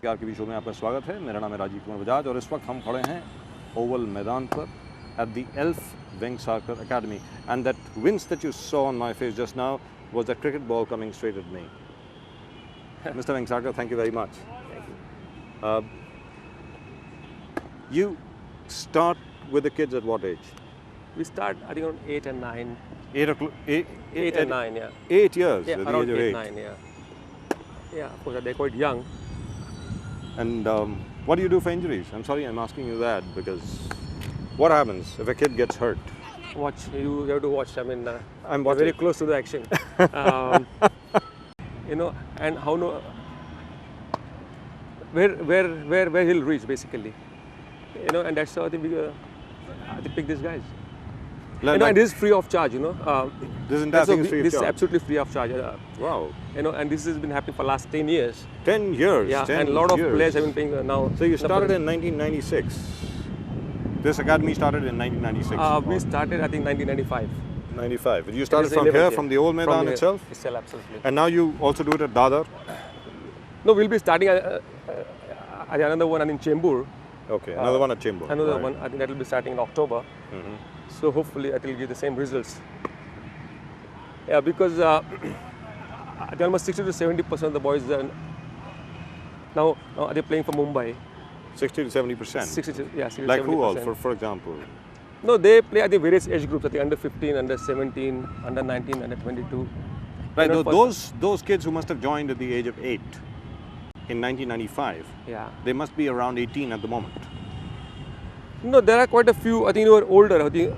प्यार के भी शो में आपका स्वागत है। मेरा नाम है राजीव कुमार बजाज और इस वक्त हम खड़े हैं ओवल मैदान पर at the Vengsarkar Academy, and that wince that you saw on my face just now was a cricket ball coming straight at me. Mr. Vengsarkar, thank you very much. Thank you. You start with the kids at what age? We start, I think, around 8 and 9. 8 and 9, yeah. 8 years, Yeah, at the around age of 8, 8. 9, yeah. Yeah, of course, they're quite young. And what do you do for injuries? I'm sorry I'm asking you that, because what happens if a kid gets hurt? Watch, you have to watch. I mean, I'm you're very watching. close to the action. You know, and how no, where he'll reach basically. You know, and that's how I think they pick these guys. You know, and this is free of charge. You know, This entire thing is free of this is charge? absolutely free of charge. Wow. You know, and this has been happening for the last 10 years. 10 years? Yeah, 10 and a lot of years. players have been playing now. So you started in 1996. This academy started in 1996. We started, I think, 1995. 95. You started It was from 11th here, year. from the old Maidan From itself? Itself, absolutely. And now you also do it at Dadar? No, we'll be starting another one in Chembur. Okay, another one at Chembur. Another Right. one, I think that will be starting in October. So hopefully it will give the same results. Yeah, because almost 60 to 70% of the boys now they're playing for Mumbai. 60 to 70%? 60 to Like 70%. who all, for example? No, they play at the various age groups, I think under 15, under 17, under 19, under 22. Right, You know, those kids who must have joined at the age of 8 in 1995, Yeah. they must be around 18 at the moment. No, there are quite a few, I think, who are older, I think,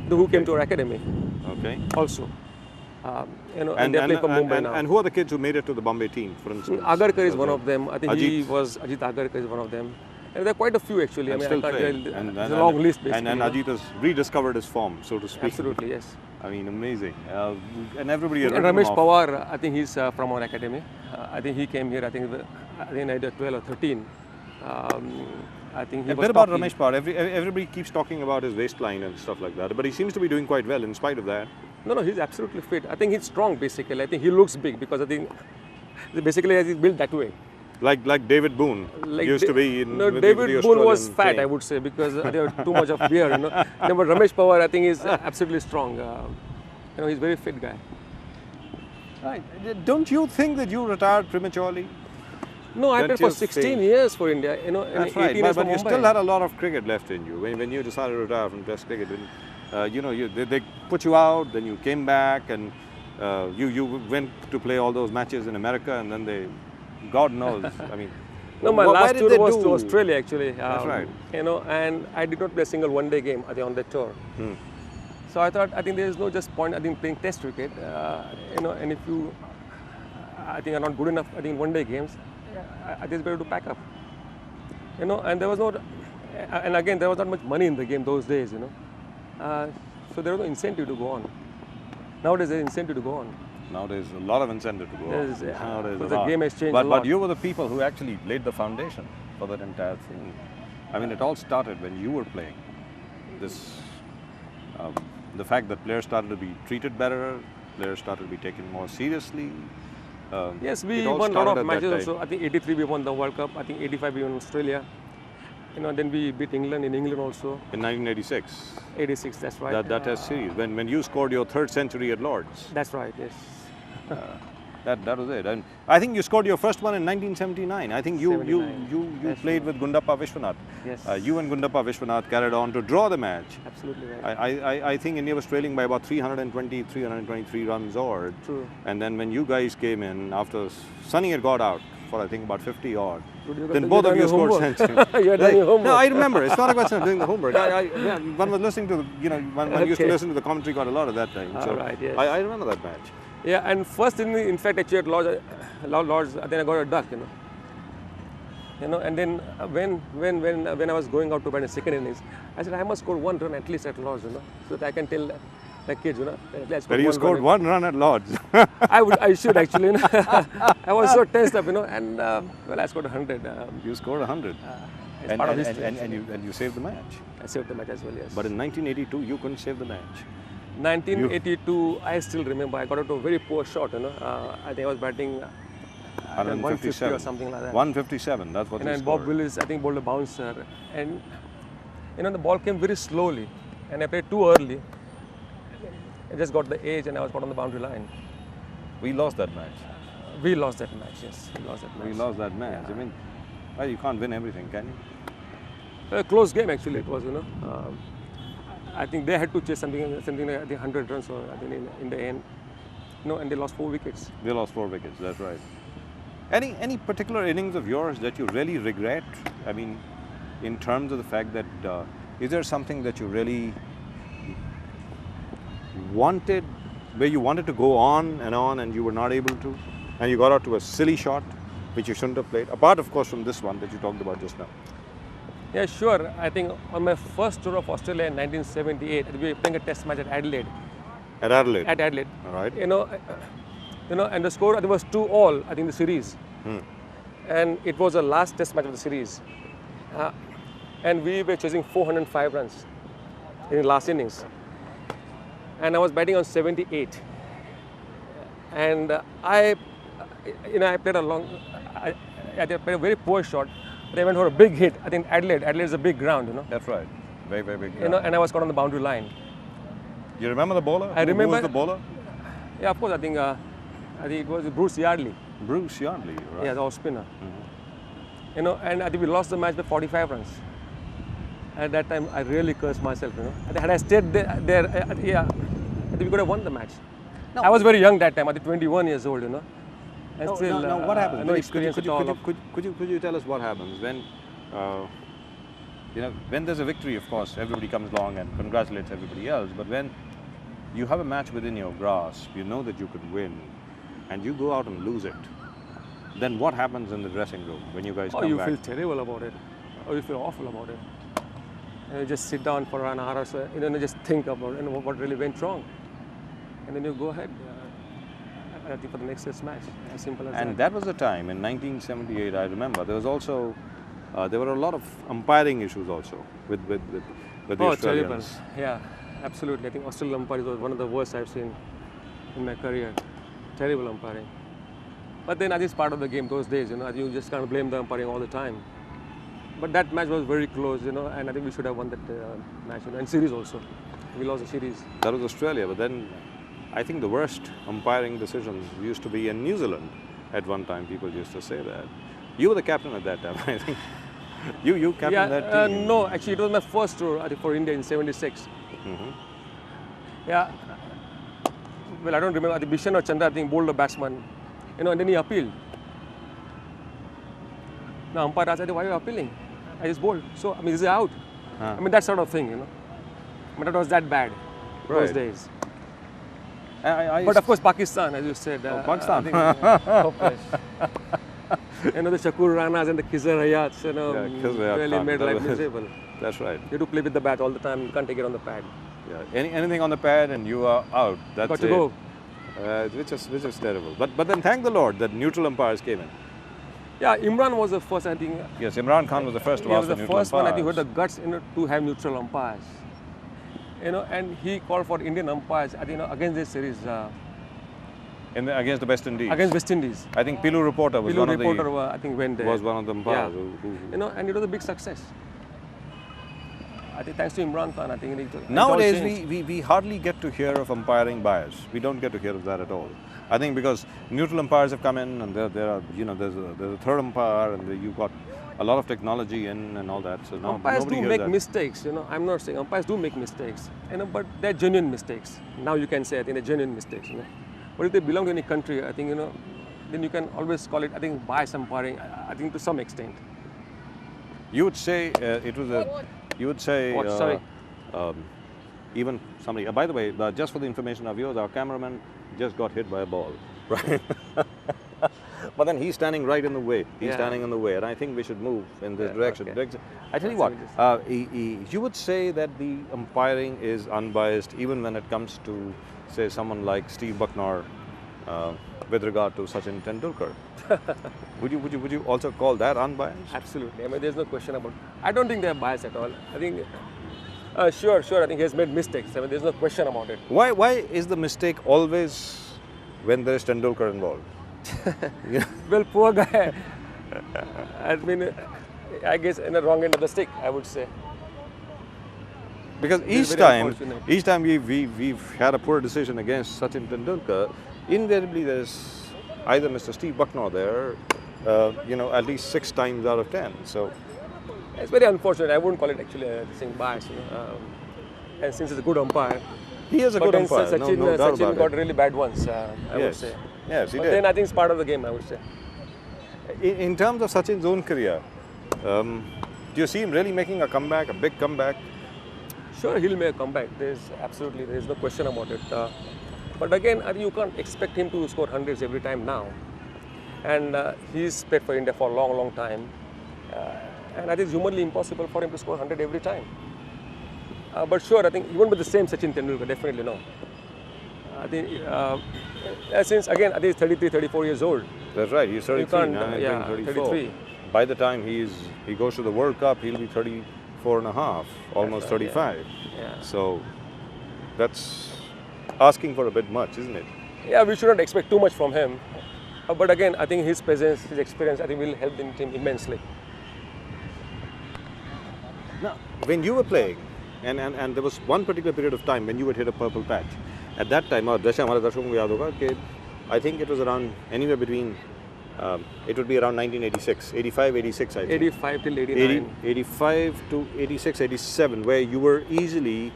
who came to our academy Okay. also. You know, and they're playing for Mumbai now. And who are the kids who made it to the Bombay team, for instance? Agarkar is one of them. I think Ajit. Ajit Agarkar is one of them. And there are quite a few actually. And I still mean, playing. there's a long list basically. And Ajit has rediscovered his form, so to speak. Absolutely, yes. I mean, amazing. And everybody had And written him Ramesh off. Pawar, I think he's from our academy. I think he came here, I think either 12 or 13. I think he A was bit about top. Ramesh Pawar. Everybody keeps talking about his waistline and stuff like that, but he seems to be doing quite well in spite of that. No, he's absolutely fit. I think he's strong basically. I think he looks big because I think basically he's built that way. Like David Boone used to be in No, with David the Boone was Australian fat, team. I would say, because they have too much of beard, you know. No, but Ramesh Pawar, I think, is absolutely strong. You know, he's a very fit guy. Right. Don't you think that you retired prematurely? No, I Don't played for you 16 think- years for India, you know, and That's 18 right, years but for you Mumbai. still had a lot of cricket left in you. When you decided to retire from Test cricket, you know, they put you out, then you came back, and you went to play all those matches in America, and then God knows, I mean. No, my why last did tour they was do? to Australia actually. That's right. You know, and I did not play a single one-day game on that tour. So I think there is no just point, I think, playing Test cricket. You know, and if you, I think, are not good enough, I think, one-day games, I think it's better to pack up. You know, and there was no, and again, there was not much money in the game those days, you know. So there was no incentive to go on. Nowadays, there's incentive to go on. Nowadays, a lot of incentive to go on. Nowadays, because a the lot. game has changed a lot. But you were the people who actually laid the foundation for that entire thing. I mean, it all started when you were playing. The fact that players started to be treated better, players started to be taken more seriously. Yes, it we all won a lot started of at that matches time. also. I think 83 we won the World Cup. I think 85 we won Australia. You know, then we beat England in England also. In 1986. 86, that's right. That Test series, when you scored your 3rd century at Lord's. That's right, yes. That was it. And I think you scored your first one in 1979. I think you 79. That's played with Gundappa Vishwanath. Yes. You and Gundappa Vishwanath carried on to draw the match. Absolutely right. I think India was trailing by about 323 runs odd. True. And then when you guys came in, after Sunny had got out for I think about 50 odd, Dude, then both of you scored centuries. You had done your homework. No, I remember. It's not a question of doing the homework. One was listening to, one used to Okay. listen to the commentary quite a lot at that time. So Right, yes. I remember that match. Yeah, and first in fact actually at Lord's, then I got a duck, you know. You know, and then when I was going out to bat in second innings, I said I must score one run at least at Lord's, you know, so that I can tell the kids, you know, at least But you scored one run at Lord's. I should actually, you know. I was so tensed up, you know, and well, I scored 100. You scored 100. It's part of history. And you saved the match. I saved the match as well, yes. But in 1982, you couldn't save the match. 1982, I still remember, I got out to a very poor shot, you know. I think I was batting 150 157 or something like that. 157, that's what he And Bob scored. Willis, I think, bowled a bouncer. And, the ball came very slowly. And I played too early. I just got the edge and I was caught on the boundary line. We lost that match. We lost that match, yes. We lost that match. We lost that match. Yeah. I mean, well, you can't win everything, can you? A close game, actually, it was, I think they had to chase something like, I think 100 runs, or I think in the end. And they lost 4 wickets. They lost 4 wickets, that's right. Any particular innings of yours that you really regret? I mean, in terms of the fact that, is there something that you really wanted, where you wanted to go on and you were not able to? And you got out to a silly shot, which you shouldn't have played, apart of course from this one that you talked about just now. Yeah, sure. I think on my first tour of Australia in 1978, we were playing a test match at Adelaide. At Adelaide? At Adelaide. All right. And the score, I think, was 2-all, I think, the series. And it was the last test match of the series. And we were chasing 405 runs in the last innings. And I was batting on 78. And I played I played a very poor shot. But I went for a big hit. I think Adelaide is a big ground, That's right. Very, very big ground. And I was caught on the boundary line. You remember the bowler? I remember. Who was the bowler? Yeah, of course. I think it was Bruce Yardley. Bruce Yardley, right? Yeah, the off spinner. And I think we lost the match by 45 runs. At that time, I really cursed myself. I think had I stayed there, I think we could have won the match. No. I was very young that time. I think 21 years old. And still, no, what happens? No experience at all. Could you tell us what happens when, when there's a victory? Of course, everybody comes along and congratulates everybody else. But when you have a match within your grasp, you know that you could win, and you go out and lose it, then what happens in the dressing room when you guys come back? You feel terrible about it, or you feel awful about it. And you just sit down for an hour or so, and just think about it, what really went wrong, and then you go ahead. I think for the next test match, as simple as that. And that was the time in 1978. I remember there was also there were a lot of umpiring issues also with the Australians. Terrible! Yeah, absolutely. I think Australian umpiring was one of the worst I've seen in my career. Terrible umpiring. But then I think it's part of the game those days. You just can't blame the umpiring all the time. But that match was very close, and I think we should have won that match, and series also. We lost the series. That was Australia, but then I think the worst umpiring decisions used to be in New Zealand at one time. People used to say that. You were the captain at that time, I think. You captained that team. No, actually, it was my first tour, I think, for India in '76. Yeah. Well, I don't remember. I think Bishan or Chandra, I think, bowled a batsman, and then he appealed. Now, umpire asked, why are you appealing? I just bowled. So, is he out? That sort of thing, But it was that bad those days. But of course, Pakistan, as you said. Pakistan. Hopeless. The Shakur Ranas and the Khizr Hayats, Khizr Hayat really made life miserable. That's right. You have to play with the bat all the time. You can't take it on the pad. Yeah. Anything on the pad and you are out. That's got to go. Which is terrible. But then thank the Lord that neutral umpires came in. Yeah, Imran was the first, I think. Yes, Imran Khan was the first to ask for neutral umpires. He was the first one, I think, who had the guts to have neutral umpires. And he called for Indian umpires, I think, against this series. Against the West Indies. Against West Indies. I think Pilu Reporter was one of the. I think went there. Was one of the umpires. Yeah. And it was a big success. I think thanks to Imran Khan, I think. Nowadays, we hardly get to hear of umpiring bias. We don't get to hear of that at all. I think because neutral umpires have come in, and there are there's a third umpire, and you've got a lot of technology in and all that. So now umpires nobody do hears make mistakes. I'm not saying umpires do make mistakes. But they're genuine mistakes. Now you can say I think they're genuine mistakes. But if they belong to any country, I think then you can always call it. I think bias umpiring. I think to some extent. You would say it was a. You would say. What, sorry. Even somebody. By the way, just for the information of yours, our cameraman just got hit by a ball, right? But then he's standing right in the way. He's standing in the way, and I think we should move in this direction. Okay. I tell you what, you would say that the umpiring is unbiased, even when it comes to, say, someone like Steve Bucknor, with regard to Sachin Tendulkar. Would you also call that unbiased? Absolutely. There's no question about it. I don't think they're biased at all. I think. Sure. I think he has made mistakes. There's no question about it. Why is the mistake always when there is Tendulkar involved? Yeah. Well, poor guy. I mean, I guess in the wrong end of the stick, I would say. Because It's each very time, unfortunate. we've had a poor decision against Sachin Tendulkar, invariably there's either Mr. Steve Bucknor there, at least 6 times out of 10. So It's very unfortunate. I wouldn't call it actually a thing bias, and since it's a good umpire. he is a But good then umpire, Sachin, no doubt Sachin about got it. really bad ones, I would Yes, say. yes, he But did. then I think it's part of the game, I would say. In terms of Sachin's own career, do you see him really making a comeback, a big comeback? Sure, he'll make a comeback. There's no question about it. But again, I think you can't expect him to score hundreds every time now. And he's played for India for a long, long time. And I think it's humanly impossible for him to score 100 every time. But sure, I think even with the same Sachin Tendulkar, definitely no. I think since again, I think he's 33, 34 years old. That's right, he's 33 can't, now, he's yeah, 34. 33. By the time he goes to the World Cup, he'll be 34 and a half, almost That's right, 35. Yeah. So that's asking for a bit much, isn't it? Yeah, we shouldn't expect too much from him. But again, I think his presence, his experience, I think will help the team immensely. Now, when you were playing, and there was one particular period of time when you would hit a purple patch. At that time, जैसे हमारे दर्शकों को याद होगा कि I think it was around anywhere between, it would be around 1986, 85, 86, I think. 85 till 89. 85 to 86, 87, where you were easily,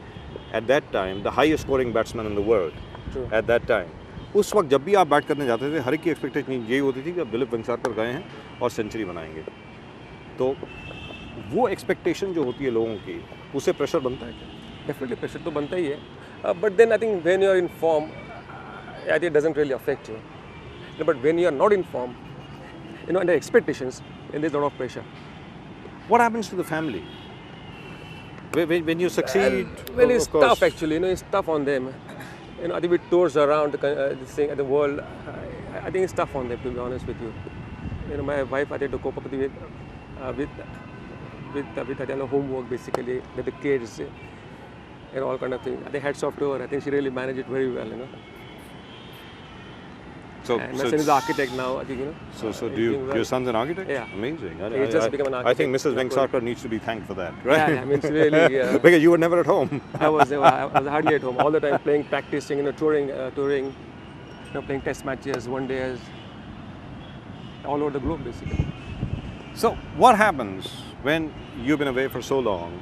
at that time, the highest scoring batsman in the world. True. At that time. उस वक्त जब भी आप bat करने जाते थे, हर एक की एक्सपेक्टेशन यही होती थी कि अब दिलीप वेंगसरकर गए हैं और सेंचुरी बनाएंगे. तो वो एक्सपेक्टेशन जो होती है लोगों की, उससे प्रेशर बनता है क्या? Definitely pressure तो बनता ही है. But then I think when you are in form, I think it doesn't really affect you. But when you are not in form, and the expectations, then there's a lot of pressure. What happens to the family? When you succeed, Well, it's of course, tough actually. It's tough on them. I think with tours around this thing at the world, I think it's tough on them, to be honest with you. My wife, I think to cope up with homework basically, with the kids, and all kind of things. I think hats off to her. I think she really managed it very well. So, And my son is an architect now. I think So he's do doing well. your son's an architect? Yeah. Amazing. He just became an I think architect. Mrs. Vengsarkar needs to be thanked for that, right? Yeah, I mean, it's really. Because you were never at home. I was hardly at home all the time, playing, practicing, touring, playing test matches, one days, all over the globe basically. So what happens when you've been away for so long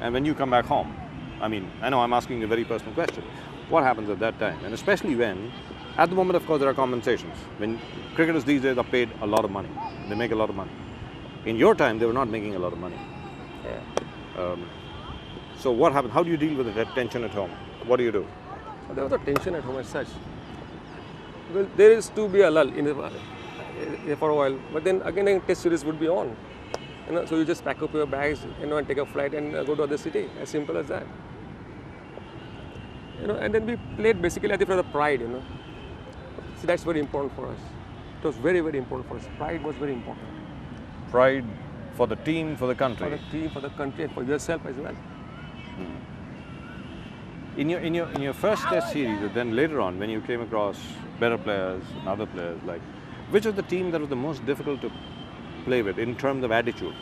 and when you come back home? I mean, I know I'm asking you a very personal question. What happens at that time? And especially when, at the moment, of course, there are compensations. When cricketers these days are paid a lot of money. They make a lot of money. In your time, they were not making a lot of money. Yeah. So what happened? How do you deal with that tension at home? What do you do? There was a tension at home as such. Well, there is to be a lull for a while, but then again, a test series would be on. So you just pack up your bags, and take a flight and go to other city. As simple as that. And then we played basically, I think, for the pride. So that's very important for us. It was very, very important for us. Pride was very important. Pride for the team, for the country. For the team, for the country, and for yourself as well. In your first test series, and then later on, when you came across better players and other players, like, which was the team that was the most difficult to play with in terms of attitude?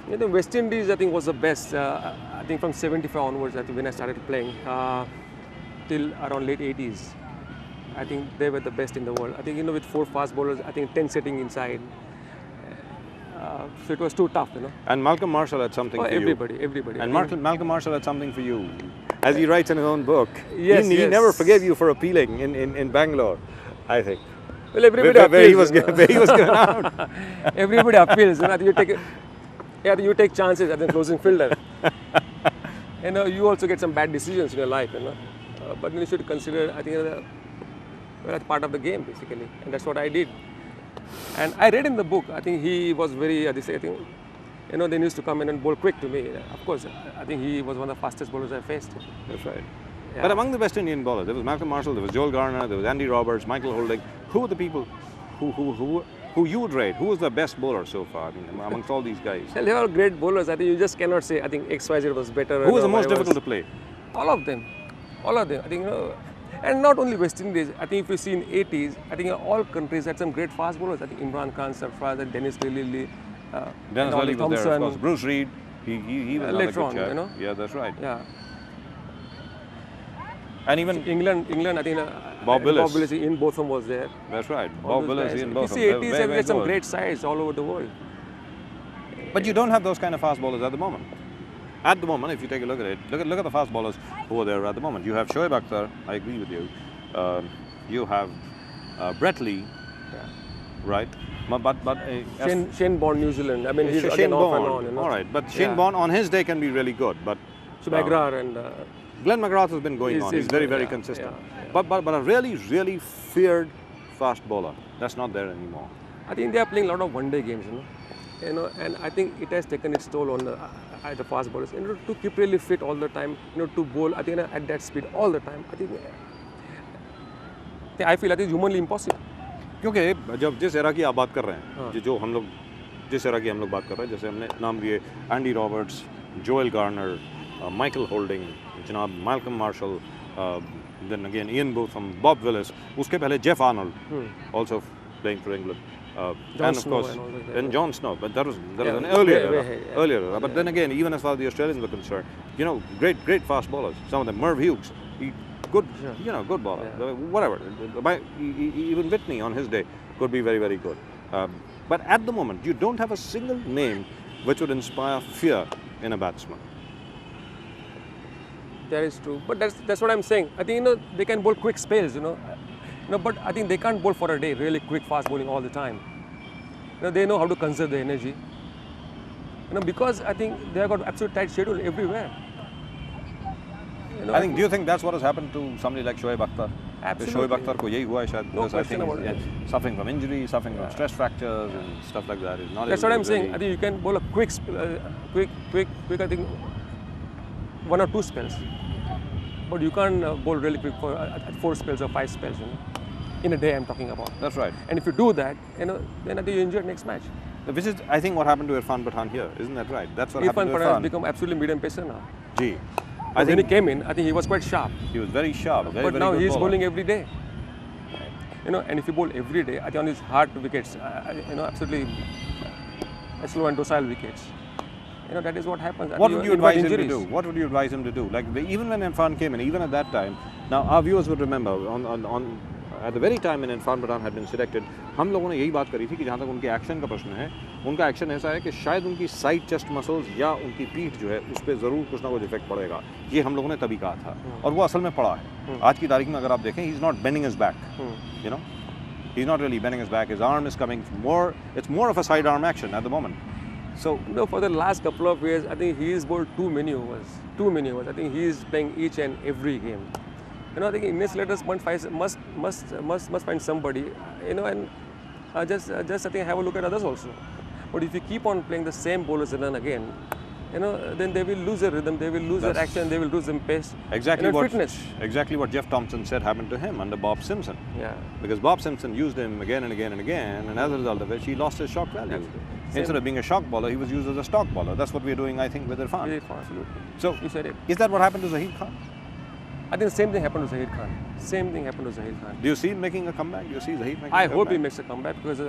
West Indies, I think, was the best. I think from 75 onwards, I think, when I started playing, till around late 80s. I think they were the best in the world. I think, with 4 fast bowlers, I think 10 sitting inside. So it was too tough, And Malcolm Marshall had something for everybody. And Malcolm Marshall had something for you. As he writes in his own book, Yes, he yes. never forgave you for appealing in Bangalore, I think. Well, everybody Where he appeals. was given out. Everybody appeals. I think you take chances as a closing fielder. You also get some bad decisions in your life. But you should consider, I think, that's part of the game basically, and that's what I did. And I read in the book, I think he was very, they used to come in and bowl quick to me. Of course, I think he was one of the fastest bowlers I faced. That's right. Yeah. But among the West Indian bowlers, there was Malcolm Marshall, there was Joel Garner, there was Andy Roberts, Michael Holding. Who were the people who you would rate? Who was the best bowler so far? I mean, amongst all these guys. Well, they were all great bowlers. I think you just cannot say, I think XYZ was better. Who was the most difficult to play? All of them. All of them. I think, And not only West Indies, I think if you see in 80s, I think all countries had some great fast bowlers. I think Imran Khan, Sarfraz, and Dennis Lilly, Dennis Lilly was there, of course. Bruce Reed, he was another later good on, chap. you know. Yeah, that's right. Yeah. And even England, I think Bob Willis. Ian Botham was there. That's right. Bob Willis, Ian Botham. You see, 80s, we had some great sides all over the world. But you don't have those kind of fast bowlers at the moment. At the moment, if you take a look at it, look at the fast bowlers who are there at the moment. You have Shoaib Akhtar, I agree with you. You have Brett Lee, right? But Shane Bond, New Zealand. I mean, he's Shane again off Bond, and on. You know? all right. But Shane Bond on his day can be really good. But McGrath and Glenn McGrath has been going on. He's very consistent. But a really feared fast bowler, that's not there anymore. I think they are playing a lot of one-day games, you know, and I think it has taken its toll on the fast bowlers. You know, to keep really fit all the time, you know, to bowl, I think at that speed all the time. I feel it's humanly impossible. क्योंकि जब जिस era की आप बात कर रहे हैं, जो हम लोग जिस एरा की हम लोग बात कर रहे हैं, जैसे हमने नाम लिए Andy Roberts, Joel Garner, Michael Holding, जनाब Malcolm Marshall, then again Ian Botham, Bob Willis, उसके पहले Jeff Arnold, also playing for England, and of course and John Snow, but that was an earlier. But then again, even as far as the Australians were concerned, you know, great fast bowlers. Some of them, Merv Hughes, good, you know, good bowler. Whatever. Even Whitney on his day could be very good. But at the moment, you don't have a single name which would inspire fear in a batsman. That is true, but that's what I'm saying. I think, you know, they can bowl quick spells, you know, but I think they can't bowl for a day, really quick fast bowling all the time. You know, they know how to conserve the energy. You know, because I think they have got absolute tight schedule everywhere. You know, do you think that's what has happened to somebody like Shoaib Akhtar? Absolutely. Shoaib Akhtar ko yahi hua hai shayad, No because I question think about it. he's suffering from injuries, suffering from stress fractures and stuff like that. That's what I'm saying. I think you can bowl a quick, I think 1 or 2 spells. But you can't bowl really quick for 4 spells or 5 spells, you know, in a day I'm talking about. That's right. And if you do that, you know, then I think you're injured next match. Which is, I think, what happened to Irfan Pathan here, isn't that right? That's what happened to Irfan Pathan has become absolutely medium pacer now. Gee. When he came in, I think he was quite sharp. He was very sharp, very now good he's bowler. bowling every day. You know, and if you bowl every day, I think on his hard wickets, you know, absolutely slow and docile wickets. You know, that is what happens. What would you advise him to do? What would you advise him to do? Like, even when Irfan came in, even at that time, now our viewers would remember, at the very time when Irfan Pathan had been selected, हम लोगों ने यही बात करी थी कि जहाँ तक उनके एक्शन का प्रश्न है, उनका एक्शन ऐसा है कि शायद उनकी साइड चेस्ट मसल्स या उनकी पीठ जो है उस पर ज़रूर कुछ ना कुछ इफेक्ट पड़ेगा. ये हम लोगों ने तभी कहा था और वो असल में पड़ा है. आज की तारीख में अगर आप देखें, he is not bending his back, you know, he's not really bending his back. His arm is coming more. It's more of a side arm action at the moment. So, you know, for the last couple of years, I think he has bowled too many overs. I think he is playing each and every game. You know, I think Indian selectors must find somebody, you know, and just I think have a look at others also. But if you keep on playing the same bowlers again and again, you know, then they will lose their rhythm, they will lose their action, they will lose their pace. Exactly fitness. Exactly what Jeff Thompson said happened to him under Bob Simpson. Yeah. Because Bob Simpson used him again and again and again, and as a result of which, he lost his shock value. Instead of being a shock bowler, he was used as a stock bowler. That's what we're doing, I think, with Irfan. Absolutely. So, you said it. Is that what happened to Zaheer Khan? I think the same thing happened to Zaheer Khan. Do you see him making a comeback? Do you see Zaheer making a comeback? I hope he makes a comeback because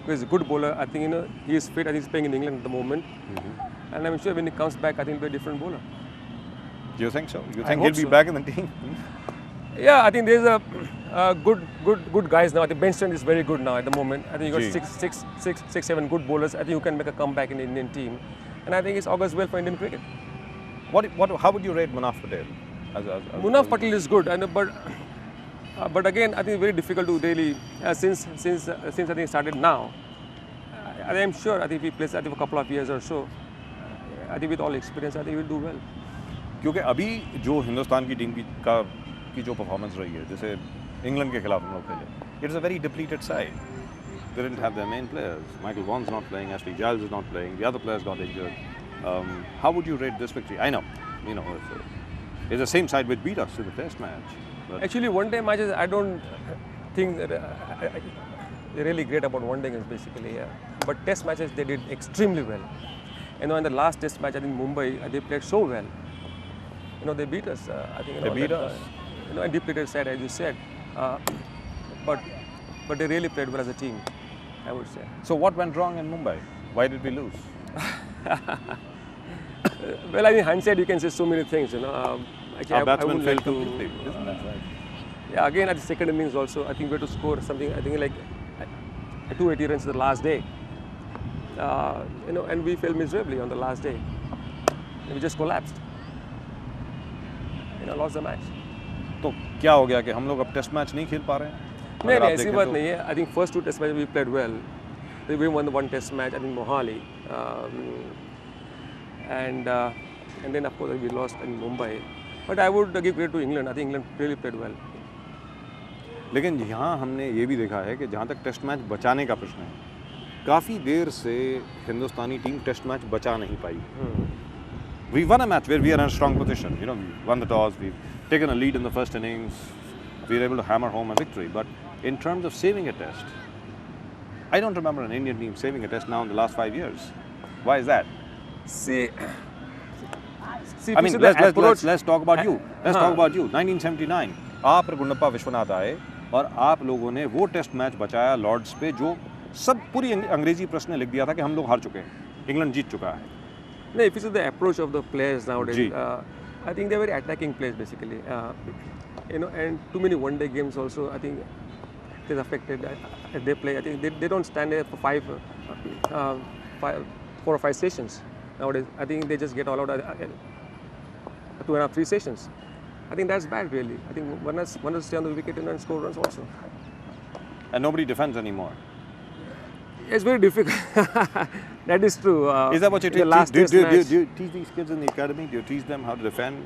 he's a good bowler. I think, you know, he is fit. I think he's playing in England at the moment. And I'm sure when he comes back, I think he'll be a different bowler. Do you think so? You think he'll be back in the team? Yeah, I think there's a good guys now. I think Ben Stone is very good now at the moment. I think you got 6-7 good bowlers. I think you can make a comeback in the Indian team. And I think it's augurs well for Indian cricket. How would you rate Munaf Patel? Munaf Patel is good, but again, I think it's very difficult to really, since I think it started now, I am sure, I think if he plays, I think for a couple of years or so, I think with all experience, I think he will do well. क्योंकि अभी जो हिंदुस्तान की team की जो performance रही है, जैसे England के खिलाफ हम लोग खेले, it is a very depleted side. They didn't have their main players. Michael Vaughan's not playing, Ashley Giles is not playing, the other players got injured. How would you rate this victory? I know, you know, it's the same side which beat us in the test match. Actually, one-day matches, I don't think that they're really great about one-day games, basically. Yeah. But test matches, they did extremely well. You know, in the last test match, I think Mumbai, they played so well. You know, they beat us. I think they beat us. and depleted side, as you said. But they really played well as a team, I would say. So what went wrong in Mumbai? Why did we lose? Well, in hindsight, you can say so many things. Actually, Our I batsmen wouldn't failed like to. completely, isn't that right? Yeah, again at the second innings also, I think we had to score something. I think like 280 runs the last day. And we failed miserably on the last day. And we just collapsed. Lost the match. तो क्या हो गया कि हम लोग अब test match नहीं खेल पा रहे हैं? नहीं अगर आप ऐसी देखें बात तो- नहीं है. I think first 2 test matches we played well. We won the 1 test match, I think Mohali. And then of course we lost in Mumbai. But I would give credit to England. I think England really played well. लेकिन यहाँ हमने ये भी देखा है कि जहाँ तक टेस्ट मैच बचाने का प्रश्न है, काफ़ी देर से हिंदुस्तानी टीम टेस्ट मैच बचा नहीं पाई. We won a match where we are in a strong position. We won the toss, we've taken a lead in the first innings, we were able to hammer home a victory. But in terms of saving a test, I don't remember an Indian team saving a test now in the last 5 years. Why is that? See, I mean, let's talk about you. Let's talk about you. 1979, आप और गुंडप्पा विश्वनाथ आए और आप लोगों ने वो test match बचाया Lord's पे जो सब पूरी अंग्रेजी प्रेस ने लिख दिया था कि हम लोग हार चुके हैं, इंग्लैंड जीत चुका है. no, if you see the approach of the players nowadays, I think they're very attacking players basically. And too many one-day games also, I think it is affected as they play. I think they don't stand there for 4 or 5 sessions nowadays. I think they just get all out 2.5, 3 sessions. I think that's bad really. I think one has to stay on the wicket and score runs also. And nobody defends anymore. It's very difficult. That is true. Is that what you teach? Do you teach these kids in the academy? Do you teach them how to defend?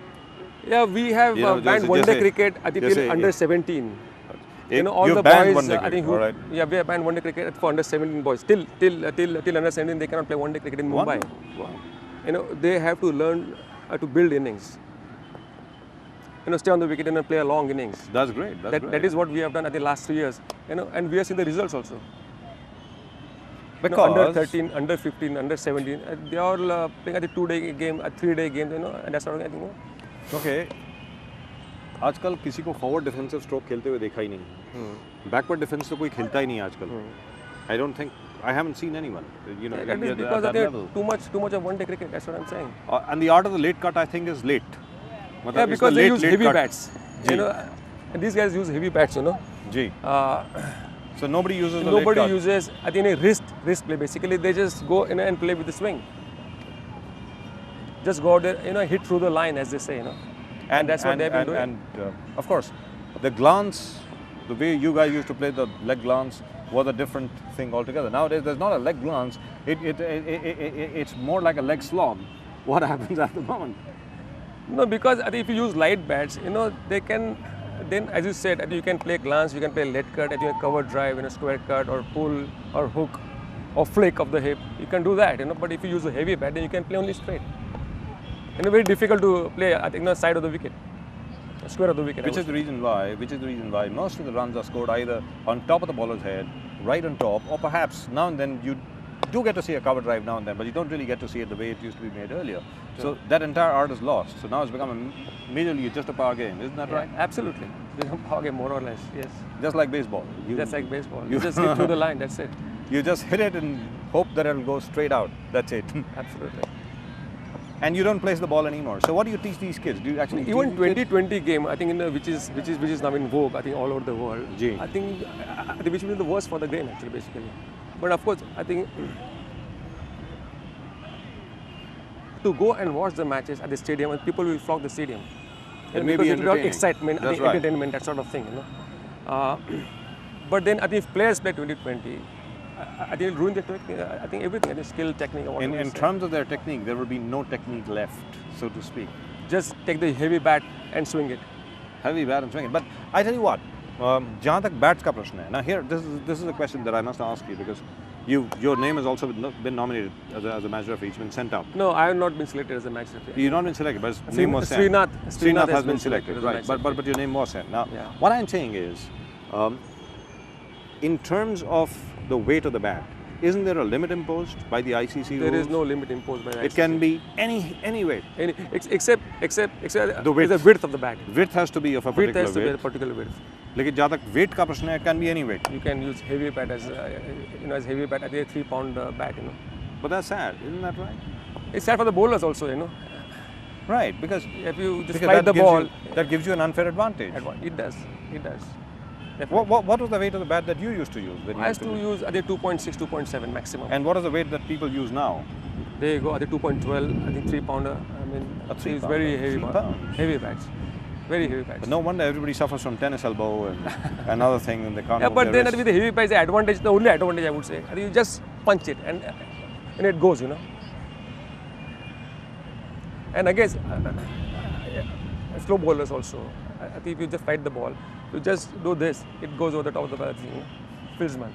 Yeah, we have banned one-day cricket. I think till under 17. All the boys. I think right. we have banned one-day cricket for under 17 boys. Till under 17, they cannot play one-day cricket in Mumbai. Wow. They have to learn to build innings. Stay on the wicket and play a long innings. That's great. That is what we have done I think last 3 years. And we have seen the results also. Because under 13, under 15, under 17, they are all playing at a 2-day game, a 3-day game, and that's sort of thing. Okay. आजकल किसी को forward defensive stroke खेलते हुए देखा ही नहीं. Backward defence तो कोई खेलता ही नहीं आजकल. I don't think I haven't seen anyone. That is because at that level. too much of one-day cricket. That's what I'm saying. And the art of the late cut, I think, is late. Yeah, because they use heavy cut. bats. And these guys use heavy bats. Ji. So nobody uses the nobody late cut. uses. I think a wrist play. Basically, they just go in and play with the swing. Just go out there, hit through the line, as they say. And that's what they've been doing. And of course, the glance, the way you guys used to play the leg glance was a different thing altogether. Nowadays, there's not a leg glance. It's more like a leg slog. What happens at the moment? No, because I think if you use light bats, they can. Then, as you said, you can play glance, you can play lead cut, you can cover drive, square cut, or pull, or hook, or flick of the hip. You can do that, But if you use a heavy bat, then you can play only straight. Very difficult to play. I think side of the wicket, square of the wicket. Which is the reason why most of the runs are scored either on top of the bowler's head, right on top, or perhaps now and then you do get to see a cover drive now and then, but you don't really get to see it the way it used to be made earlier. Sure. So that entire art is lost. So now it's become majorly just a power game, isn't that right? Absolutely. It's a power game, more or less, yes. Just like baseball. Just like baseball. You just hit through the line, that's it. You just hit it and hope that it'll go straight out. That's it. Absolutely. And you don't place the ball anymore. So what do you teach these kids? Do you actually even 2020 game? I think which is now in vogue. I think all over the world. Ji. I think which will be the worst for the game actually, basically. But of course, I think to go and watch the matches at the stadium, and people will flock the stadium. It may be entertaining. Excitement, I think entertainment, that sort of thing. But then I think if players play 2020. I think it'll ruin their technique. I think everything, I think skill, technique. In terms of their technique, there will be no technique left, so to speak. Just take the heavy bat and swing it. Heavy bat and swing it. But I tell you what, जहाँ तक bats का प्रश्न है. Now here, this is a question that I must ask you because your name has also been nominated as a match referee. It's been sent out. No, I have not been selected as a match referee. You've not been selected, but his name was sent. Srinath has been selected, right? But your name was sent. Now, what I'm saying is, in terms of the weight of the bat, isn't there a limit imposed by the ICC There rules? is no limit imposed by the It can be any weight. except The width. the width of the bat. Width has to be of a Width particular has to be a width. particular width. लेकिन जहाँ तक weight का प्रश्न है, it can be any weight. You can use heavy bat as as heavy bat. I think a 3-pound bat. But that's sad, isn't that right? It's sad for the bowlers also. Right, because If you just because slide the ball, that gives you an unfair advantage. it does. What was the weight of the bat that you used to use? When you I used to use I think 2.6, 2.7 maximum. And what is the weight that people use now? They go I think 2.12. I think 3-pounder. I mean, A 3 it's pounder, very heavy. 3 pounds. Heavy bats. Very heavy bats. But no wonder everybody suffers from tennis elbow and another thing, and they can't. Yeah, move but their then wrists. with the heavy bats, the only advantage I would say, I think you just punch it and it goes. And again, slow bowlers also. I think if you just fight the ball, you just do this, it goes over the top of the bat, fieldsman.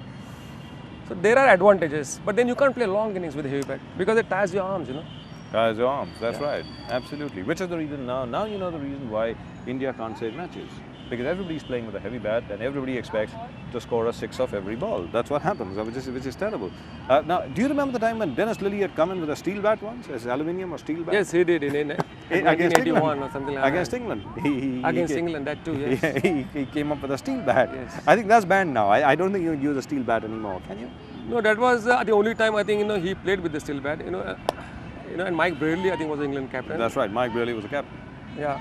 So there are advantages, but then you can't play long innings with a heavy bat because it tires your arms. As your arms, that's right, absolutely. Which is the reason now you know the reason why India can't save matches. Because everybody's playing with a heavy bat and everybody expects to score a 6 off every ball. That's what happens, which is terrible. Now, do you remember the time when Dennis Lilly had come in with a steel bat once, as aluminium or steel bat? Yes, he did in Against 1981 England. or something like Against that. England. Against England, that too, yes. Yeah, he came up with a steel bat. Yes. I think that's banned now. I don't think you use a steel bat anymore, can you? No, that was the only time I think he played with the steel bat. And Mike Bradley I think was the England captain. That's right. Mike Brearley was the captain. Yeah,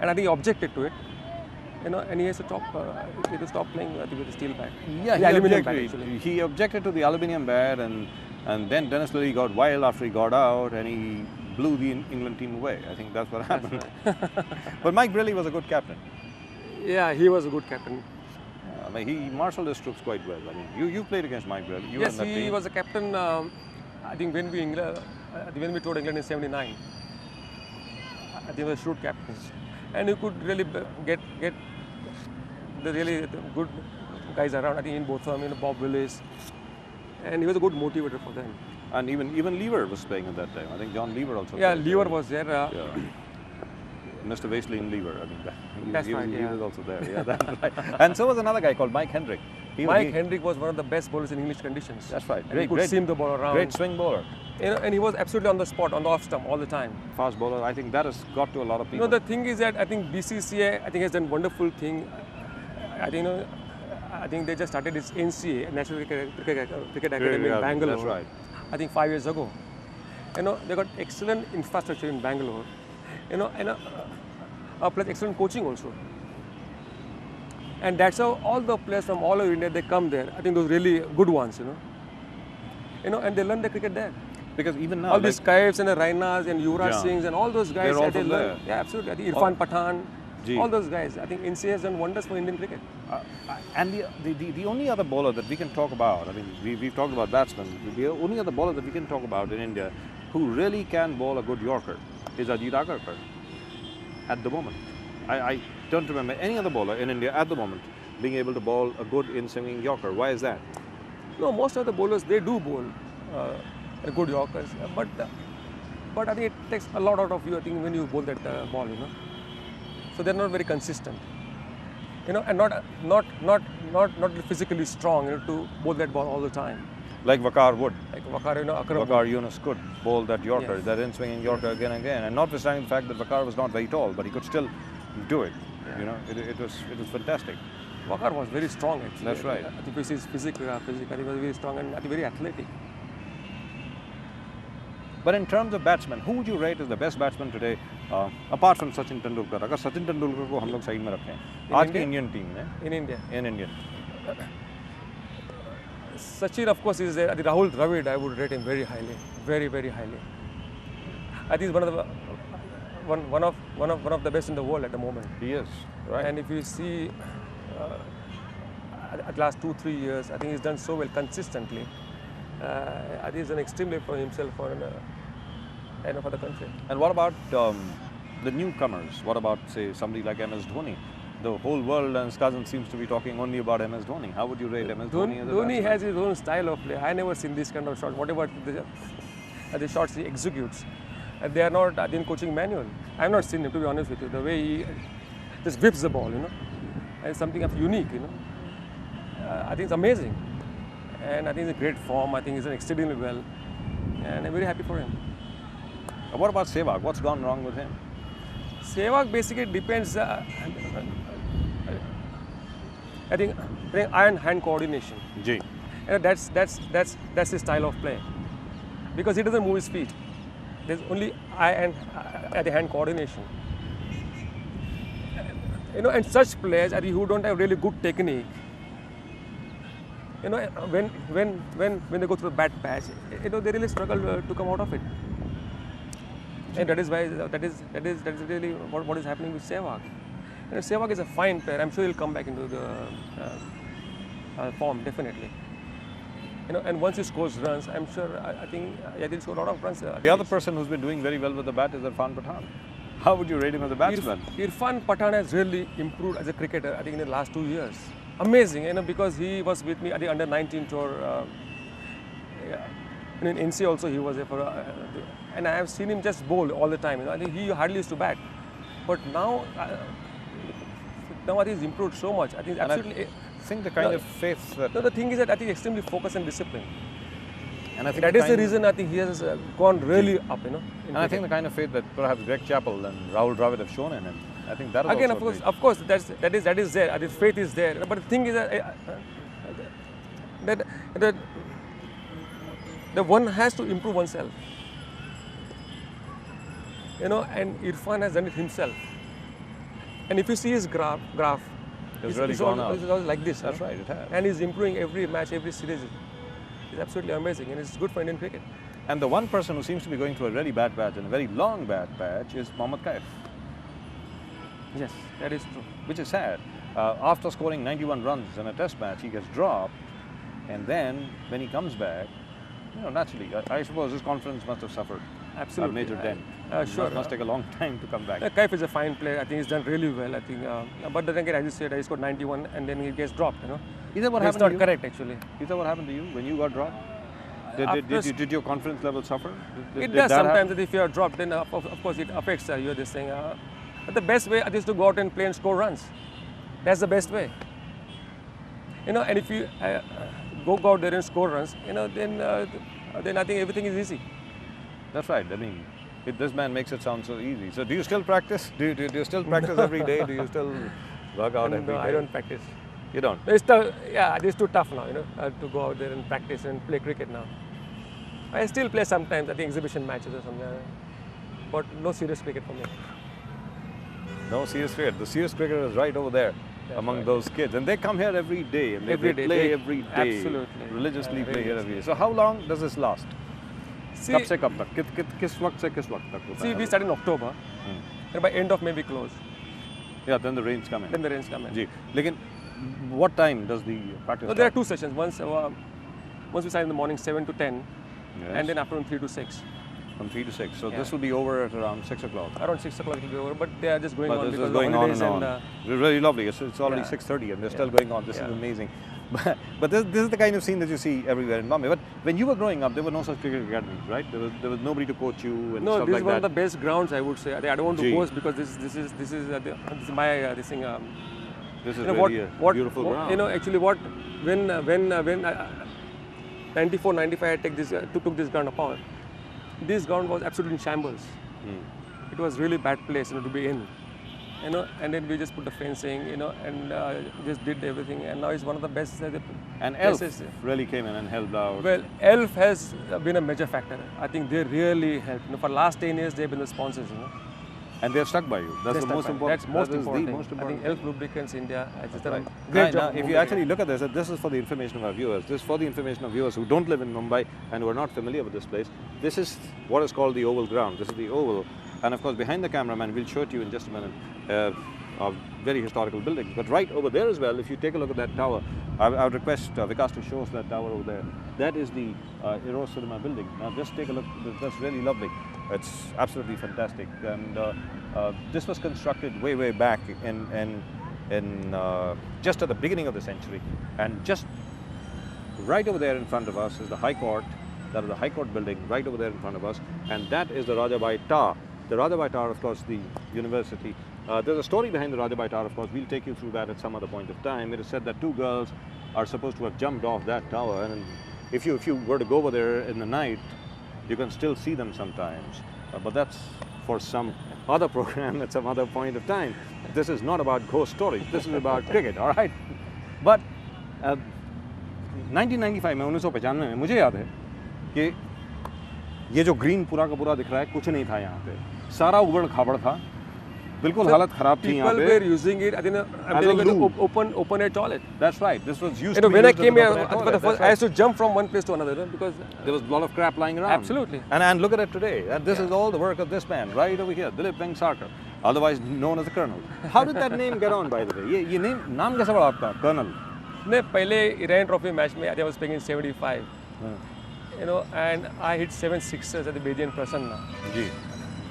and I think he objected to it. And he has to stop playing with the steel bat. Yeah, the aluminium bat actually. He objected to the aluminium bat, and then Dennis Lilly got wild after he got out, and he blew the England team away. I think that's what happened. But Mike Brearley was a good captain. Yeah, he was a good captain. I mean, he marshalled his troops quite well. I mean, you played against Mike Brearley. You Yes, were on that he team. was a captain. I think when we toured England in '79, I think he was shrewd captains, and he could really get the really good guys around. I think in both of them, Bob Willis, and he was a good motivator for them. And even Lever was playing at that time. I think John Lever also. Yeah, played Lever there. was there. Yeah. Mr. Vaseline Lever. I mean, That's he right, was yeah. also there. Yeah, that's right. And so was another guy called Mike Hendrick. Mike Hendrick was one of the best bowlers in English conditions. That's right. And he could seam the ball around. Great swing bowler. And he was absolutely on the spot, on the off stump all the time. Fast bowler. I think that has got to a lot of people. The thing is that I think BCCI has done wonderful thing. I think they just started its NCA, National Cricket Academy in Bangalore. That's right. I think 5 years ago. They got excellent infrastructure in Bangalore. Plus excellent coaching also. And that's how all the players from all over India, they come there. I think those really good ones, and they learn the cricket there. Because even now, All these Kaifs and the Rainas and Yuvraj Singhs and all those guys, They're all they from learn. there. Yeah, absolutely. I think Irfan Pathan, Gee. all those guys. I think NCA has done wonders for Indian cricket. and the only other bowler that we can talk about, I mean, we've talked about batsmen, the only other bowler that we can talk about in India who really can bowl a good Yorker is Ajit Agarkar at the moment. I don't remember any other bowler in India at the moment being able to bowl a good in-swinging Yorker. Why is that? No, most of the bowlers, they do bowl good Yorkers, but I think it takes a lot out of you, I think, when you bowl that ball, So they're not very consistent, and not physically strong, to bowl that ball all the time. Like Waqar would. Like Waqar, Akram. Waqar Yunus could bowl that Yorker, Yes. that in-swinging Yorker again and again. And notwithstanding the fact that Waqar was not very tall, but he could still do it. It was fantastic. Waqar was very strong actually. That's right. I think his physique, I think he was very strong and I think very athletic. But in terms of batsmen, who would you rate as the best batsman today, apart from Sachin Tendulkar? अगर सचिन तेंदुलकर को हम लोग side में रखें, आज की Indian team में, In India. in Indian, Sachin, of course, is there. I think Rahul Dravid, I would rate him very highly, very, very highly. I think he's one of the best in the world at the moment. he is, right? And if you see, at the last 2-3 years, I think he's done so well consistently. I think he's done extremely for himself and for the country. And what about the newcomers? What about, say, somebody like MS Dhoni? The whole world and his cousin seems to be talking only about MS Dhoni. How would you rate MS Dhoni? As a Dhoni batsman? has his own style of play. I never seen this kind of shot. Whatever the shots he executes, they are not in coaching manual. I have not seen him, to be honest with you. The way he just whips the ball, and something unique, I think it's amazing. and I think he's in great form. I think he's done exceedingly well, and I'm very happy for him. What about Sehwag? What's gone wrong with him? Sehwag basically depends. I think eye-hand coordination. Ji. And that's his style of play, because he doesn't move his feet. There's only eye and hand coordination. And such players who don't have really good technique, when they go through a bad patch, they really struggle to come out of it. And that is why that is really what is happening with Sehwag. Sehwag is a fine player. I'm sure he'll come back into the form definitely. And once he scores runs, I'm sure I think he'll score a lot of runs. The other person who's been doing very well with the bat is Irfan Pathan. How would you rate him as a batsman? Irfan Pathan has really improved as a cricketer, I think, in the last 2 years. Amazing, because he was with me at the under-19 tour. In NC also he was there for, and I have seen him just bowl all the time. I think he hardly used to bat, but now I think he's improved so much. I think absolutely. I think the kind of faith that... No, the thing is that I think extremely focused and disciplined. And I think that is the reason I think he has gone really up, And I think the kind of faith that perhaps Greg Chappell and Rahul Dravid have shown in him, I think that is again, also of course, that is there. I think faith is there. But the thing is that one has to improve oneself. And Irfan has done it himself. And if you see his graph, it's really gone out. It's always like this. That's right, it has. And he's improving every match, every series. It's absolutely amazing, and it's good for Indian cricket. And the one person who seems to be going through a really bad patch and a very long bad patch is Mohammad Kaif. Yes, that is true. Which is sad. After scoring 91 runs in a test match, he gets dropped, and then when he comes back, naturally, I suppose his confidence must have suffered Absolutely. a major dent. Sure. It must take a long time to come back. Kaif is a fine player. I think he's done really well. I think, but then again, as you said, he scored 91 and then he gets dropped. Is that what That's happened not to you? correct, actually. Is that what happened to you when you got dropped? Did your confidence level suffer? It does sometimes. That if you are dropped, then of course it affects you. This thing. But the best way is to go out and play and score runs. That's the best way. And if you go out there and score runs, then I think everything is easy. That's right. I mean, this man makes it sound so easy. So do you still practice? Do you still practice every day? Do you still work out every day? No, I don't practice. You don't? It's too tough now, to go out there and practice and play cricket now. I still play sometimes, I think exhibition matches or something, but no serious cricket for me. No serious cricket. The serious cricket is right over there. That's among right. those kids, and they come here every day and they play every day. Absolutely. Religiously play here every day. So how long does this last? See, कब से कब तक? किस वक्त से किस वक्त तक होता see, है? we start in October, and by end of May we close. Yeah, then the rains come in. Then the rains come in. जी, लेकिन what time does the practice So start? there are two sessions. Once we start in the morning 7 to 10, Yes. and then afternoon 3 to 6. From 3 to 6. So Yeah. this will be over at around 6 o'clock. Around 6 o'clock it will be over, but they are just going But on this because is of going on holidays and on. It's really lovely. It's already Yeah. 6:30 and they're still Yeah. going on. This is Yeah. amazing. But this is the kind of scene that you see everywhere in Bombay. But when you were growing up, there were no such cricket academies, right? There was nobody to coach you and No, stuff this like is one that. of the best grounds, I would say. I don't want to Gee. boast because this is my this thing. This is You know, really a beautiful ground. Actually, when 94, 95, I took this ground apart. This ground was absolutely in shambles. It was really bad place, to be in. And then we just put the fencing, and just did everything. And now it's one of the best. And Elf places. really came in and helped out. Well, Elf has been a major factor. I think they really helped. For the last 10 years, they've been the sponsors. And they're stuck by you. That's the most important. That's most that is important. the thing. most I important. think Elf Lubricants India has just done Right. a great Now, job. if you actually look at this is for the information of our viewers. This is for the information of viewers who don't live in Mumbai and who are not familiar with this place. This is what is called the Oval Ground. This is the Oval. And of course, behind the cameraman, we'll show it to you in just a minute, of very historical buildings. But right over there as well, if you take a look at that tower, I would request Vikas to show us that tower over there. That is the Eros Cinema building. Now just take a look. That's really lovely. It's absolutely fantastic. And this was constructed way back in just at the beginning of the century. And just right over there in front of us is the High Court. That is the High Court building right over there in front of us. And that is the Rajabai Tower. The Rajabai Tower, of course, the university. There's a story behind the Rajabai Tower, of course. We'll take you through that at some other point of time. It is said that two girls are supposed to have jumped off that tower, and if you were to go over there in the night, you can still see them sometimes. But that's for some other program at some other point of time. This is not about ghost stories. This is about cricket, all right? But 1995 में 1995 में मुझे याद है कि ये जो green पूरा का पूरा दिख रहा है कुछ नहीं था यहाँ पे, सारा उबड़ खाबड़ था, बिल्कुल हालत खराब थी यहाँ पे. People were using it. I think I'm telling you, open air toilet. That's right. This was used. You know, to be when I used as came an here, open air for the toilet. first, I used to jump from one place to another, you know, because there was a lot of crap lying around. Absolutely. And look at it today. And this is all the work of this man right over here, Dilip Vengsarkar, otherwise known as the Colonel. How did that name get on, by the way? ये नाम कैसे पड़ा आपका, Colonel? ने पहले Iran Trophy match में, I think I was playing in 75. You know, and I hit 7 sixers at the Bajaj Prasanna. Ji.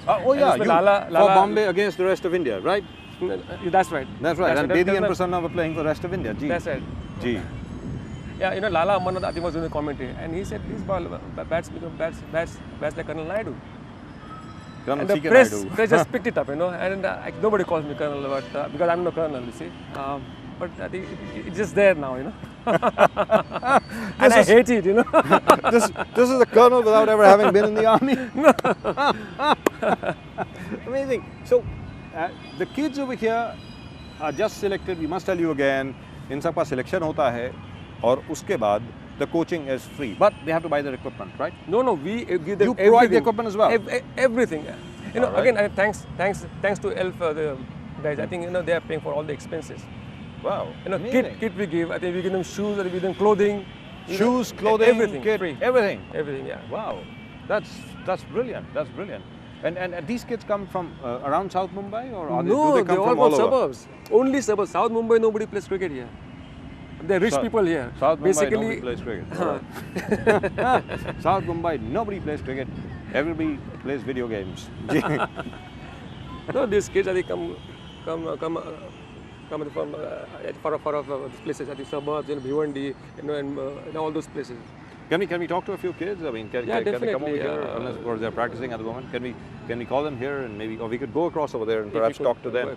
Oh yeah, you for Bombay against the rest of India, right? That's right. That's right. And Bedi and Prasanna were playing for the rest of India. Ji. That's right. Ji. Yeah, you know, Lala Amarnath I think was doing the commentary, and he said, "These ball bats like Colonel Naidu." Colonel And the press just picked it up, you know, and nobody calls me Colonel, but because I'm no Colonel, you see. But I think it's just there now, you know. And I hate it, you know. this is a colonel without ever having been in the army. Amazing. So the kids over here are just selected. We must tell you again, इन सब का selection होता है, और उसके बाद the coaching is free, but they have to buy their equipment, right? No, we give them. You provide the equipment as well. Everything. You know, right. again, thanks to ELF, the guys. I think you know they are paying for all the expenses. Wow. You know, kit we give. I think we give them shoes, we give them clothing. Shoes, clothing, everything, kit, free. Everything. Everything, yeah. Wow, that's brilliant. That's brilliant. And these kids come from around South Mumbai, or do they come all from all over? suburbs. Only suburbs. South Mumbai, nobody plays cricket here. They're rich people here. South Basically, Mumbai, nobody plays cricket. South Mumbai, nobody plays cricket. Everybody plays video games. No, these kids, they come from far off places, at the suburbs, in Bhiwandi, you know, and all those places. Can we talk to a few kids? I mean, can they come over here? Unless, or they're practicing at the moment. Can we call them here, and maybe, or we could go across over there and perhaps talk to them,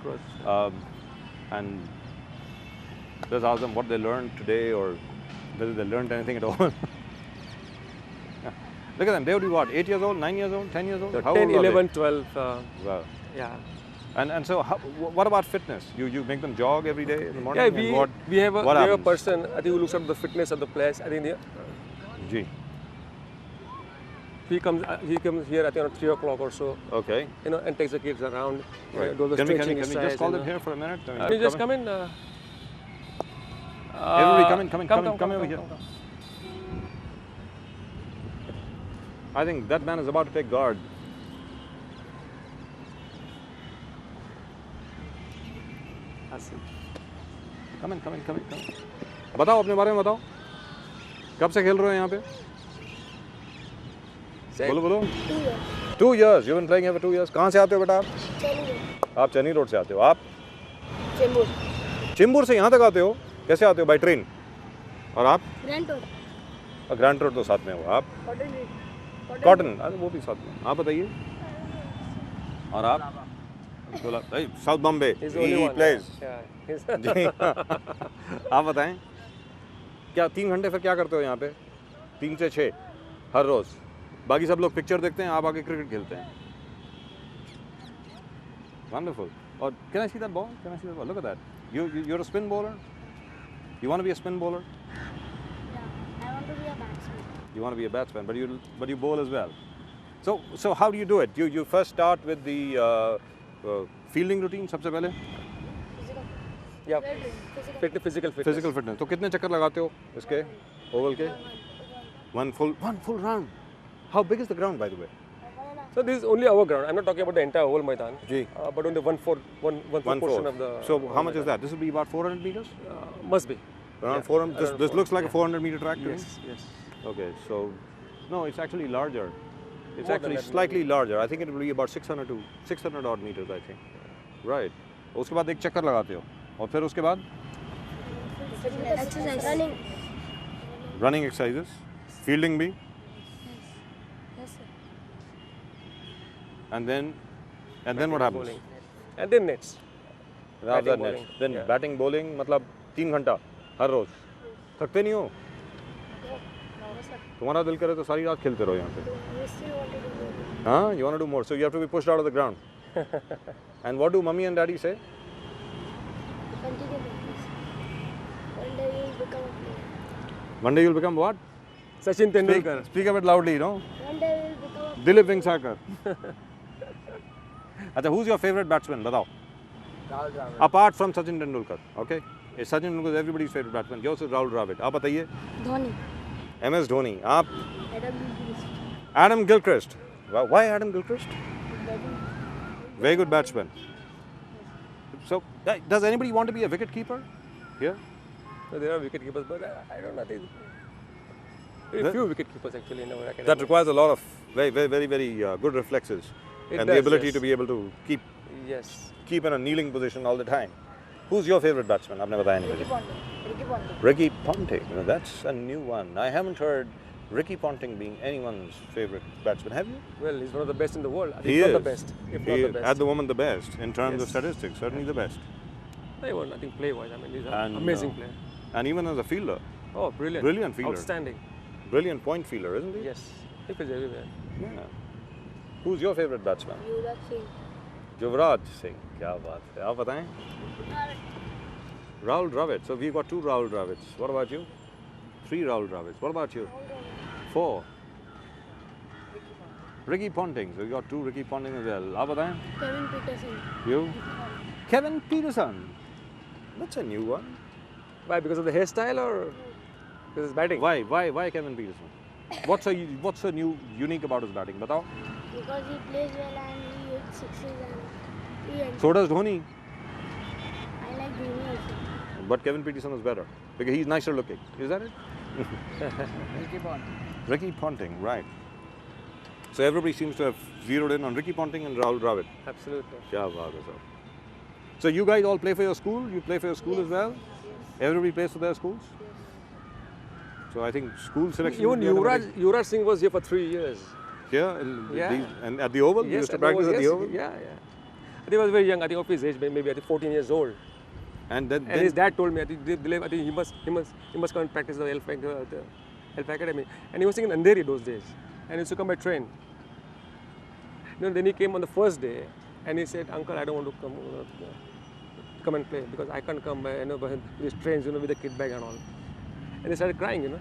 and just ask them what they learned today, or whether they learned anything at all. Look at them. They would be what? 8 years old, 9 years old, 10 years old? So How 10, old are 11, they? 12. Wow. Yeah. And so, what about fitness? You make them jog every day in the morning? Yeah, we have a person, I think, who looks at the fitness of the players. I think he comes here, I think, around 3 o'clock or so. Okay. You know, and takes the kids around. Right. Do the Can we exercise, just call them here for a minute? Can you just come in? Everybody come over here. I think that man is about to take guard. Come in. बताओ अपने बारे में बताओ. कब से खेल रहे हो यहाँ पे? बोलो. 2 years. You've been playing here for 2 years. कहाँ से आते हो बेटा आप? आप चेन्नई रोड से आते हो. आप? चिंबूर से यहाँ तक आते हो? कैसे आते हो? By train. और आप? ग्रैंड रोड तो साथ में हो. आप? कॉटन. अरे वो भी साथ में. आप बताइए. और आप? साउथ बॉम्बे. He plays. जी. आप बताएं. क्या 3 घंटे फिर क्या करते हो यहाँ पे? 3 से 6 हर रोज. बाकी सब लोग पिक्चर देखते हैं, आप आके क्रिकेट खेलते हैं. Wonderful. Or can I see that ball? Look at that. You're a spin bowler? You want to be a spin bowler? Yeah, I want to be a batsman. You want to be a batsman, but you bowl as well. So how do you do it? You first start with the fielding routine सबसे पहले. Yeah. Physical fitness. Physical fitness. तो कितने चक्कर लगाते हो इसके Oval के? One full round. How big is the ground, by the way? So this is only our ground. I'm not talking about the entire whole Maidan. Ji. But only one fourth portion of the. So how much is that? This will be about 400 meters? Must be. Around 400. This looks like a 400-meter track to me. Yes. Okay, so no, it's actually larger. It's More actually than that, slightly larger. I think it will be about 600 odd meters, I think. Right. उसके बाद एक चक्कर लगाते हो, और फिर उसके बाद Exercise. running exercises, fielding भी, Yes, sir. and then what happens? Bowling. And then nets. After Batting, next. bowling. Then Yeah. batting, bowling, मतलब 3 घंटा हर रोज. थकते नहीं हो? No, sir. तुम्हारा दिल करे तो सारी रात खेलते रहो यहाँ पे. We still want to do it. Huh? You want to do more, so you have to be pushed out of the ground. And what do mommy and daddy say? Continue with this. One day you will become a player. One day you'll become what? Sachin Tendulkar. Speak a bit loudly, you know. One day you will become a Dilip Vengsarkar. अच्छा, who's your favorite batsman? बताओ. Rahul Dravid. Apart from Sachin Tendulkar, okay? Sachin Tendulkar is everybody's favorite batsman. Yours is Rahul Dravid. आप बताइए. Dhoni. MS Dhoni. आप Adam Gilchrist. Adam Gilchrist. Why Adam Gilchrist? Batting. Very good batsman. So, does anybody want to be a wicket keeper here? So there are wicket keepers, but I don't know. I think very That- few wicket keepers actually in our academy. That requires a lot of very good reflexes It and the does, ability yes. to be able to Yes. keep in a kneeling position all the time. Who's your favorite batsman? आपने बताया नहीं Ricky मुझे. Ponting. Ricky Ponting. Ricky Ponting. You know, that's a new one. I haven't heard Ricky Ponting being anyone's favorite batsman. Have you? Well, he's one of the best in the world. I think He not is. the best, if He not is, the best. at the moment, the best in terms of Yes. statistics. Certainly the best. I won't. I think play-wise, I mean, he's an And, amazing player. And even as a fielder, Oh, brilliant. brilliant fielder. Outstanding. brilliant point fielder, isn't he? Yes. He plays everywhere. Yeah. Who's your favorite batsman? Yuvraj Singh. Yuvraj Singh. क्या बात है. आप बताएं. Rahul Dravid. So we've got 2 Rahul Dravids. What about you? 3 Rahul Dravids. What about you? 4. Ricky Ponting. So we got 2 Ricky Ponting as well. आप बताएं. Kevin Peterson. You? Kevin Peterson. That's a new one. Why? Because of the hairstyle or because his batting? Why Kevin Peterson? What's so new unique about his batting? बताओ. Because he plays well and he hits sixes and he ends. So does Dhoni. I like Dhoni also. But Kevin Peterson is better because he's nicer looking. Is that it? Ricky Ponting. Ricky Ponting, right. So everybody seems to have zeroed in on Ricky Ponting and Rahul Dravid. Absolutely. क्या बात है sir. So you guys all play for your school? You play for your school as well? Everybody plays for their schools? So I think school selection. Even would be automatic. Yuvraj Singh was here for 3 years. Here? Yeah. And at the Oval? You used to practice at the Oval? Yeah. I think he was very young. I think of his age, maybe I think 14 years old. And then, And his dad told me, I think he must come and practice the Elf Academy. And he was staying in Andheri those days. And he used to come by train. Then he came on the first day and he said, Uncle, I don't want to come and play because I can't come by, by these trains, with the kid bag and all. And he started crying,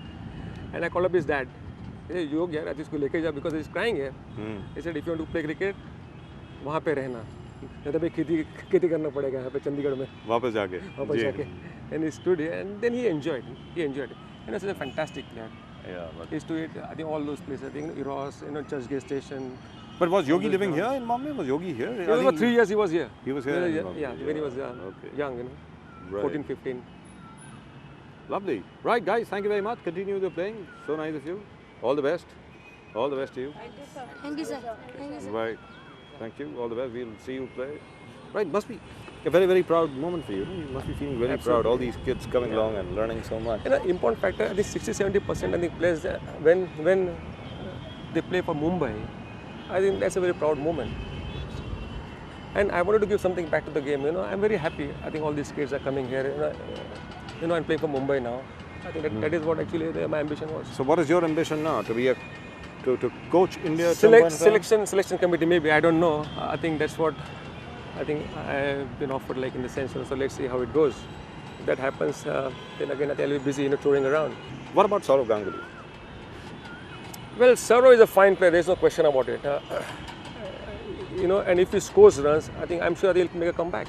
And I called up his dad. He said, Yog, yaar, I इसको लेके जा because he's crying here. He said, if you want to play cricket, वहाँ पे रहना. नहीं तो भाई खेती करना पड़ेगा यहाँ पे चंडीगढ़ में. वापस जाके. वापस जाके. And he stood here and then he enjoyed it. He was a fantastic player. Yeah, but He used to eat, I think, all those places. I think Eros, Churchgate Station. But was Yogi living here in Bombay? Was Yogi here? He was for 3 years he was here. He was here. in Yeah, Bombay. when he was Okay. young, Right. 14, 15. Lovely. Right, guys. Thank you very much. Continue the playing. So nice of you. All the best. All the best to you. Thank you, sir. Thank you, sir. Right. Thank you. All the best. We'll see you play. Right. Must be a very proud moment for you. You must be feeling very proud. All these kids coming along and learning so much. Important factor, I think 60-70% I think players when they play for Mumbai, I think that's a very proud moment. And I wanted to give something back to the game. I'm very happy. I think all these kids are coming here. And playing for Mumbai now. I think that is what actually my ambition was. So, what is your ambition now? To be to coach India? at some point in time? Selection committee, maybe, I don't know. I think that's what I think I've been offered, like in the sense. So let's see how it goes. If that happens, then again I'll be busy, touring around. What about Saurav Ganguly? Well, Saurav is a fine player. There's no question about it. And if he scores runs, I'm sure he'll make a comeback.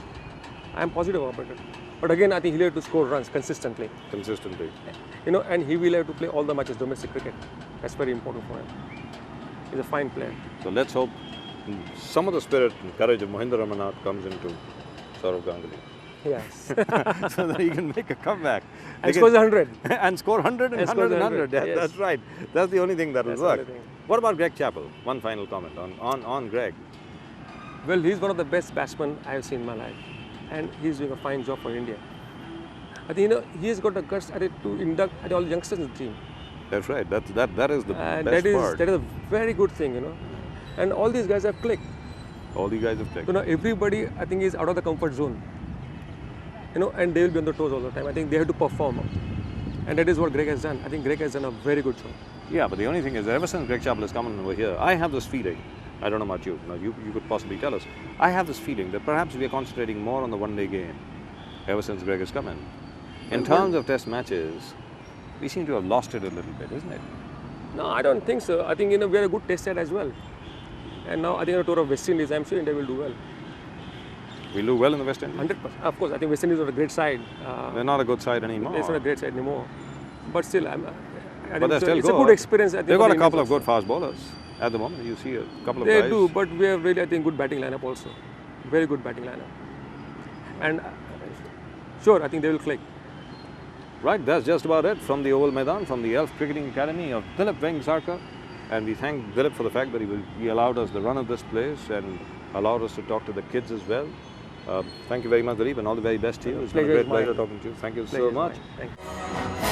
I'm positive about it. But again, I think he'll have to score runs consistently. Consistently. And he will have to play all the matches domestic cricket. That's very important for him. He's a fine player. So let's hope some of the spirit and courage of Mahendra Ramanath comes into Saurav Ganguly. Yes. So that he can make a comeback. And scores 100. And score 100 and 100 and 100. Yes. That's right. That's the only thing that will That's the work. only thing. What about Greg Chappell? One final comment on Greg. Well, he's one of the best batsmen I've seen in my life. And he's doing a fine job for India. I think, he's got the guts to induct all the youngsters in the team. That's right. That is the And best part. that is a very good thing, And all these guys have clicked. All the guys have clicked. Everybody, I think, is out of the comfort zone. And they will be on the toes all the time. I think they have to perform. And that is what Greg has done. I think Greg has done a very good job. Yeah, but the only thing is that ever since Greg Chappell has come on over here, I have this feeling, I don't know about you, now you could possibly tell us, I have this feeling that perhaps we are concentrating more on the one-day game ever since Greg has come in. In terms of test matches, we seem to have lost it a little bit, isn't it? No, I don't think so. I think we are a good test side as well. And now I think on a tour of West Indies, I'm sure India will do well. We'll do well in the West Indies? 100%. Of course, I think West Indies are a great side. They're not a good side anymore. It's not a great side anymore. But still, I But they're still it's good. a good experience. I think They've for got a the couple Indians of good fast bowlers at the moment. You see a couple of They guys. do, but we have really, I think, good batting lineup also. Very good batting lineup. And sure, I think they will click. Right, that's just about it from the Oval Maidan, from the Elf Cricketing Academy of Dilip Vengsarkar. And we thank Dilip for the fact that he allowed us the run of this place and allowed us to talk to the kids as well. Thank you very much, Dilip, and all the very best to you. It's been a great pleasure talking to you. Thank you so much. Thank you.